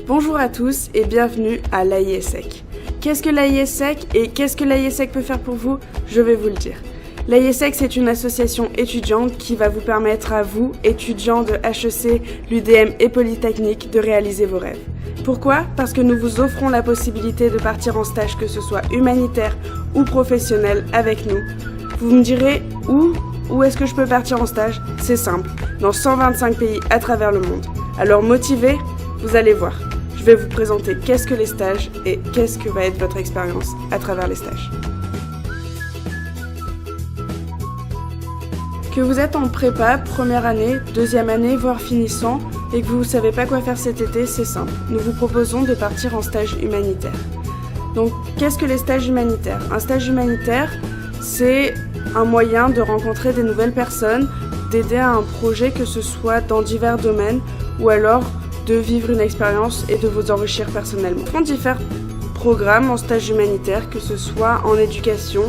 Bonjour à tous et bienvenue à l'AIESEC. Qu'est-ce que l'AIESEC et qu'est-ce que l'AIESEC peut faire pour vous? Je vais vous le dire. L'AIESEC, c'est une association étudiante qui va vous permettre à vous, étudiants de HEC, l'UDM et Polytechnique, de réaliser vos rêves. Pourquoi? Parce que nous vous offrons la possibilité de partir en stage, que ce soit humanitaire ou professionnel, avec nous. Vous me direz où est-ce que je peux partir en stage? C'est simple, dans 125 pays à travers le monde. Alors motivés, vous allez voir. Je vais vous présenter qu'est-ce que les stages et qu'est-ce que va être votre expérience à travers les stages. Que vous êtes en prépa, première année, deuxième année, voire finissant, et que vous ne savez pas quoi faire cet été, c'est simple. Nous vous proposons de partir en stage humanitaire. Donc, qu'est-ce que les stages humanitaires? Un stage humanitaire, c'est un moyen de rencontrer des nouvelles personnes, d'aider à un projet, que ce soit dans divers domaines, ou alors de vivre une expérience et de vous enrichir personnellement. On diffère programmes en stage humanitaire, que ce soit en éducation.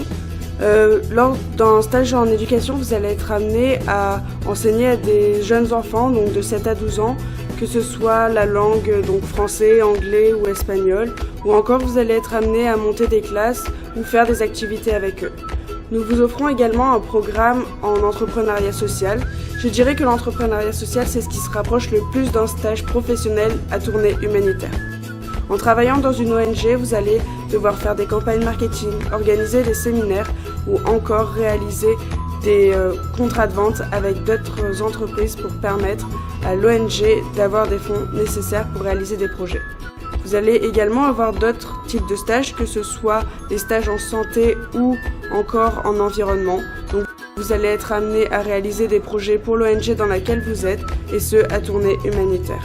Lors d'un stage en éducation, vous allez être amené à enseigner à des jeunes enfants, donc de 7 à 12 ans, que ce soit la langue, donc français, anglais ou espagnol, ou encore vous allez être amené à monter des classes ou faire des activités avec eux. Nous vous offrons également un programme en entrepreneuriat social. Je dirais que l'entrepreneuriat social, c'est ce qui se rapproche le plus d'un stage professionnel à tournée humanitaire. En travaillant dans une ONG, vous allez devoir faire des campagnes marketing, organiser des séminaires ou encore réaliser des contrats de vente avec d'autres entreprises pour permettre à l'ONG d'avoir des fonds nécessaires pour réaliser des projets. Vous allez également avoir d'autres types de stages, que ce soit des stages en santé ou encore en environnement. Donc, vous allez être amené à réaliser des projets pour l'ONG dans laquelle vous êtes, et ce, à tournée humanitaire.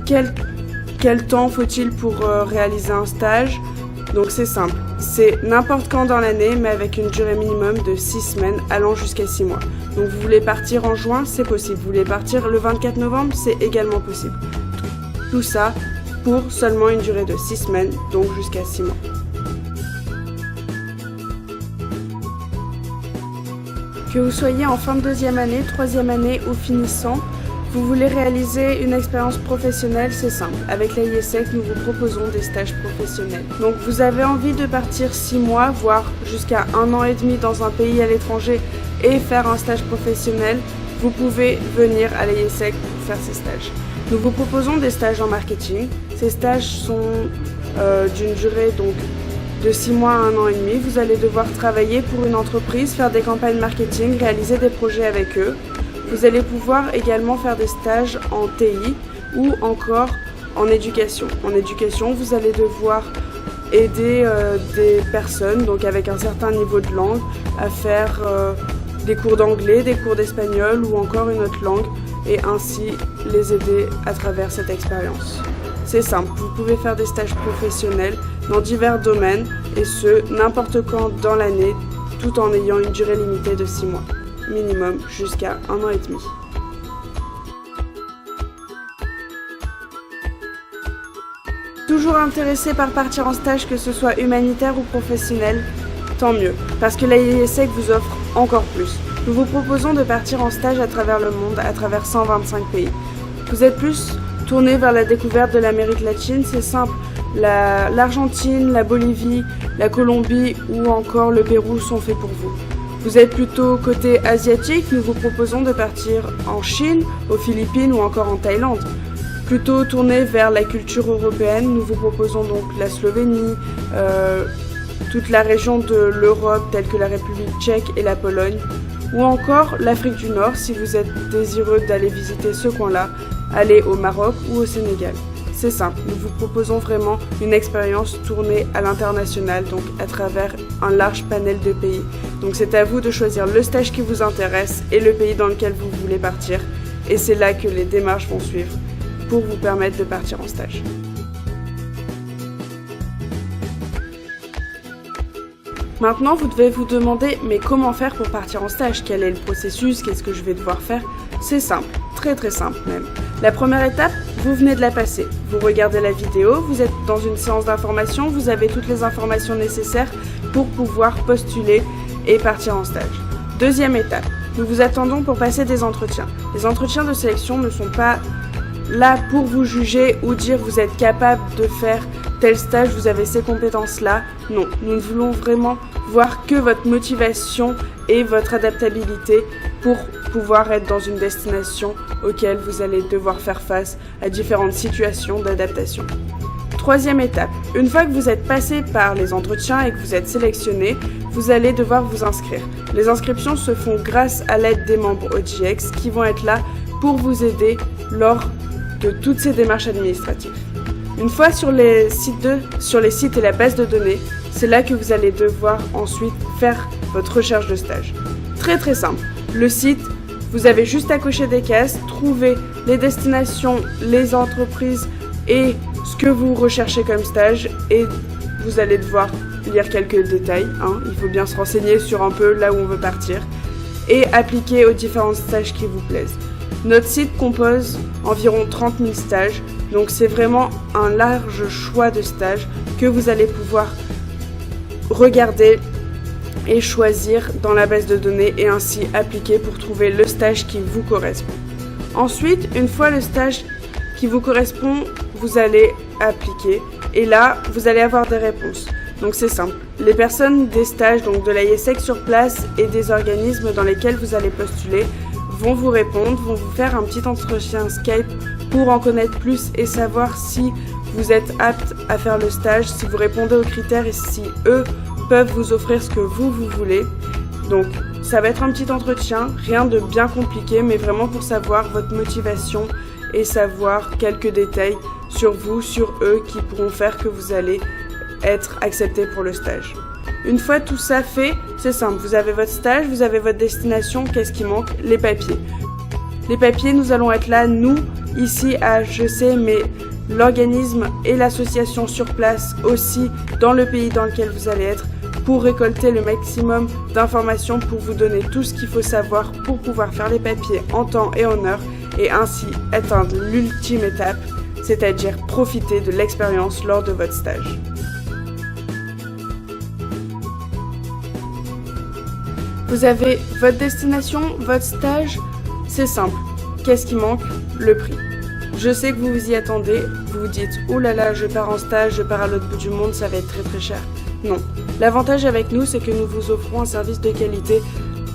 Quel temps faut-il pour réaliser un stage? Donc c'est simple, c'est n'importe quand dans l'année, mais avec une durée minimum de 6 semaines allant jusqu'à 6 mois. Donc vous voulez partir en juin, c'est possible. Vous voulez partir le 24 novembre, c'est également possible. Tout ça pour seulement une durée de 6 semaines, donc jusqu'à 6 mois. Que vous soyez en fin de deuxième année, troisième année ou finissant, vous voulez réaliser une expérience professionnelle, c'est simple. Avec l'AIESEC, nous vous proposons des stages professionnels. Donc vous avez envie de partir 6 mois, voire jusqu'à 1 an et demi dans un pays à l'étranger et faire un stage professionnel, vous pouvez venir à l'AIESEC pour faire ces stages. Nous vous proposons des stages en marketing. Ces stages sont d'une durée donc de 6 mois à 1 an et demi. Vous allez devoir travailler pour une entreprise, faire des campagnes marketing, réaliser des projets avec eux. Vous allez pouvoir également faire des stages en TI ou encore en éducation. En éducation, vous allez devoir aider des personnes, donc avec un certain niveau de langue, à faire des cours d'anglais, des cours d'espagnol ou encore une autre langue, et ainsi les aider à travers cette expérience. C'est simple, vous pouvez faire des stages professionnels dans divers domaines, et ce, n'importe quand dans l'année, tout en ayant une durée limitée de 6 mois. Minimum jusqu'à 1 an et demi. Toujours intéressé par partir en stage, que ce soit humanitaire ou professionnel, tant mieux, parce que l'AIESEC vous offre encore plus. Nous vous proposons de partir en stage à travers le monde, à travers 125 pays. Vous êtes plus tourné vers la découverte de l'Amérique latine, c'est simple. L'Argentine, la Bolivie, la Colombie ou encore le Pérou sont faits pour vous. Vous êtes plutôt côté asiatique, nous vous proposons de partir en Chine, aux Philippines ou encore en Thaïlande. Plutôt tourné vers la culture européenne, nous vous proposons donc la Slovénie, toute la région de l'Europe telle que la République tchèque et la Pologne, ou encore l'Afrique du Nord si vous êtes désireux d'aller visiter ce coin-là, allez au Maroc ou au Sénégal. C'est simple, nous vous proposons vraiment une expérience tournée à l'international, donc à travers un large panel de pays. Donc c'est à vous de choisir le stage qui vous intéresse et le pays dans lequel vous voulez partir. Et c'est là que les démarches vont suivre pour vous permettre de partir en stage. Maintenant, vous devez vous demander, mais comment faire pour partir en stage? Quel est le processus? Qu'est-ce que je vais devoir faire? C'est simple, très très simple même. La première étape, vous venez de la passer. Vous regardez la vidéo, vous êtes dans une séance d'information, vous avez toutes les informations nécessaires pour pouvoir postuler et partir en stage. Deuxième étape, nous vous attendons pour passer des entretiens. Les entretiens de sélection ne sont pas là pour vous juger ou dire vous êtes capable de faire tel stage, vous avez ces compétences-là. Non, nous voulons vraiment voir que votre motivation et votre adaptabilité pour pouvoir être dans une destination auquel vous allez devoir faire face à différentes situations d'adaptation. Troisième étape, une fois que vous êtes passé par les entretiens et que vous êtes sélectionné, vous allez devoir vous inscrire. Les inscriptions se font grâce à l'aide des membres OGX qui vont être là pour vous aider lors de toutes ces démarches administratives. Une fois sur les sites et la base de données, c'est là que vous allez devoir ensuite faire votre recherche de stage. Très très simple. Le site, vous avez juste à cocher des cases, trouver les destinations, les entreprises et ce que vous recherchez comme stage et vous allez devoir lire quelques détails. Il faut bien se renseigner sur un peu là où on veut partir et appliquer aux différents stages qui vous plaisent. Notre site compose environ 30 000 stages, donc c'est vraiment un large choix de stages que vous allez pouvoir regarder et choisir dans la base de données et ainsi appliquer pour trouver le stage qui vous correspond. Ensuite, une fois le stage qui vous correspond, vous allez appliquer et là, vous allez avoir des réponses. Donc c'est simple. Les personnes des stages, donc de l'AIESEC sur place et des organismes dans lesquels vous allez postuler, vont vous répondre, vont vous faire un petit entretien Skype pour en connaître plus et savoir si vous êtes apte à faire le stage, si vous répondez aux critères et si eux peuvent vous offrir ce que vous voulez. Donc ça va être un petit entretien, rien de bien compliqué, mais vraiment pour savoir votre motivation et savoir quelques détails sur vous, sur eux, qui pourront faire que vous allez être accepté pour le stage. Une fois tout ça fait, c'est simple, vous avez votre stage, vous avez votre destination, qu'est-ce qui manque? Les papiers. Les papiers, nous allons être là, nous, ici à HEC, mais l'organisme et l'association sur place aussi, dans le pays dans lequel vous allez être, pour récolter le maximum d'informations, pour vous donner tout ce qu'il faut savoir pour pouvoir faire les papiers en temps et en heure, et ainsi atteindre l'ultime étape, c'est-à-dire profiter de l'expérience lors de votre stage. Vous avez votre destination, votre stage, c'est simple. Qu'est-ce qui manque? Le prix. Je sais que vous vous y attendez, vous vous dites « Oh là là, je pars en stage, je pars à l'autre bout du monde, ça va être très très cher. » Non. L'avantage avec nous, c'est que nous vous offrons un service de qualité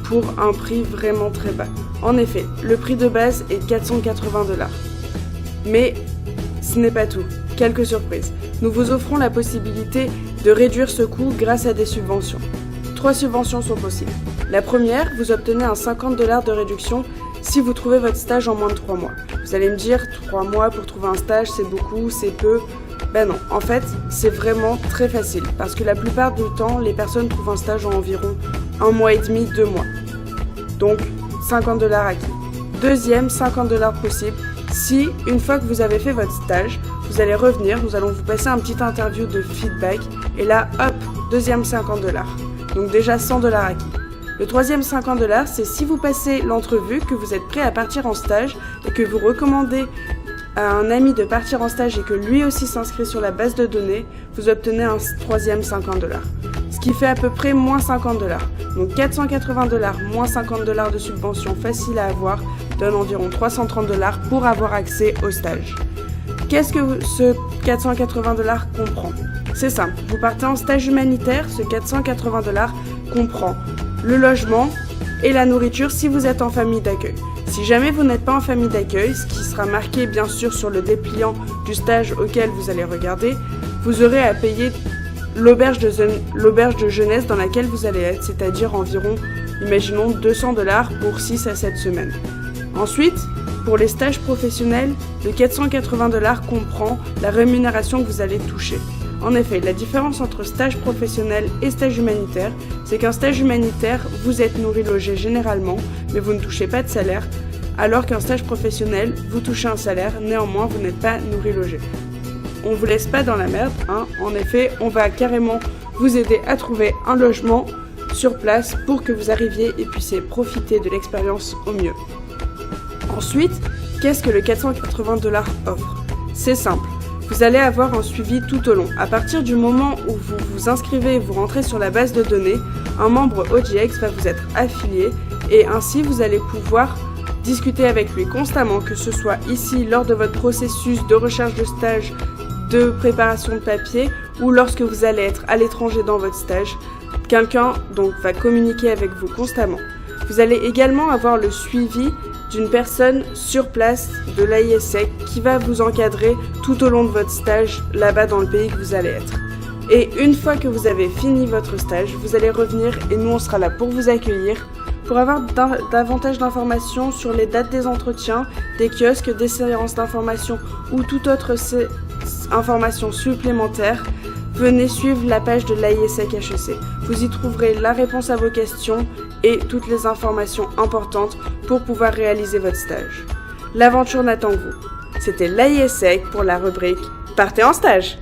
pour un prix vraiment très bas. En effet, le prix de base est 480 $. Mais ce n'est pas tout. Quelques surprises. Nous vous offrons la possibilité de réduire ce coût grâce à des subventions. 3 subventions sont possibles. La première, vous obtenez un 50 $ de réduction si vous trouvez votre stage en moins de 3 mois. Vous allez me dire, 3 mois pour trouver un stage, c'est beaucoup, c'est peu. Ben non, en fait, c'est vraiment très facile parce que la plupart du temps, les personnes trouvent un stage en environ 1 mois et demi, 2 mois. Donc, 50 $ acquis. Deuxième, 50 $ possible si, une fois que vous avez fait votre stage, vous allez revenir, nous allons vous passer un petit interview de feedback et là, hop, deuxième 50 $. Donc déjà 100 $ acquis. Le troisième 50 $, c'est si vous passez l'entrevue, que vous êtes prêt à partir en stage et que vous recommandez à un ami de partir en stage et que lui aussi s'inscrit sur la base de données, vous obtenez un troisième 50 $. Ce qui fait à peu près moins 50 $. Donc 480 $ moins 50 $ de subvention facile à avoir donne environ 330 $ pour avoir accès au stage. Qu'est-ce que ce 480 $ comprend? C'est simple, vous partez en stage humanitaire, ce 480 $ comprend le logement et la nourriture si vous êtes en famille d'accueil. Si jamais vous n'êtes pas en famille d'accueil, ce qui sera marqué bien sûr sur le dépliant du stage auquel vous allez regarder, vous aurez à payer l'auberge de jeunesse dans laquelle vous allez être, c'est-à-dire environ, imaginons 200 $ pour 6 à 7 semaines. Ensuite, pour les stages professionnels, le 480 $ comprend la rémunération que vous allez toucher. En effet, la différence entre stage professionnel et stage humanitaire, c'est qu'un stage humanitaire, vous êtes nourri logé généralement, mais vous ne touchez pas de salaire, alors qu'un stage professionnel, vous touchez un salaire, néanmoins vous n'êtes pas nourri logé. On ne vous laisse pas dans la merde, En effet, on va carrément vous aider à trouver un logement sur place pour que vous arriviez et puissiez profiter de l'expérience au mieux. Ensuite, qu'est-ce que le 480 $ offre? C'est simple. Vous allez avoir un suivi tout au long. À partir du moment où vous vous inscrivez et vous rentrez sur la base de données, un membre OGX va vous être affilié et ainsi vous allez pouvoir Discutez avec lui constamment, que ce soit ici lors de votre processus de recherche de stage, de préparation de papier ou lorsque vous allez être à l'étranger dans votre stage. Quelqu'un donc va communiquer avec vous constamment. Vous allez également avoir le suivi d'une personne sur place de l'AIESEC qui va vous encadrer tout au long de votre stage là-bas dans le pays que vous allez être. Et une fois que vous avez fini votre stage, vous allez revenir et nous on sera là pour vous accueillir, pour avoir davantage d'informations sur les dates des entretiens, des kiosques, des séances d'information ou toute autre information supplémentaire. Venez suivre la page de l'AIESEC HEC. Vous y trouverez la réponse à vos questions et toutes les informations importantes pour pouvoir réaliser votre stage. L'aventure n'attend que vous. C'était l'AIESEC pour la rubrique « Partez en stage ».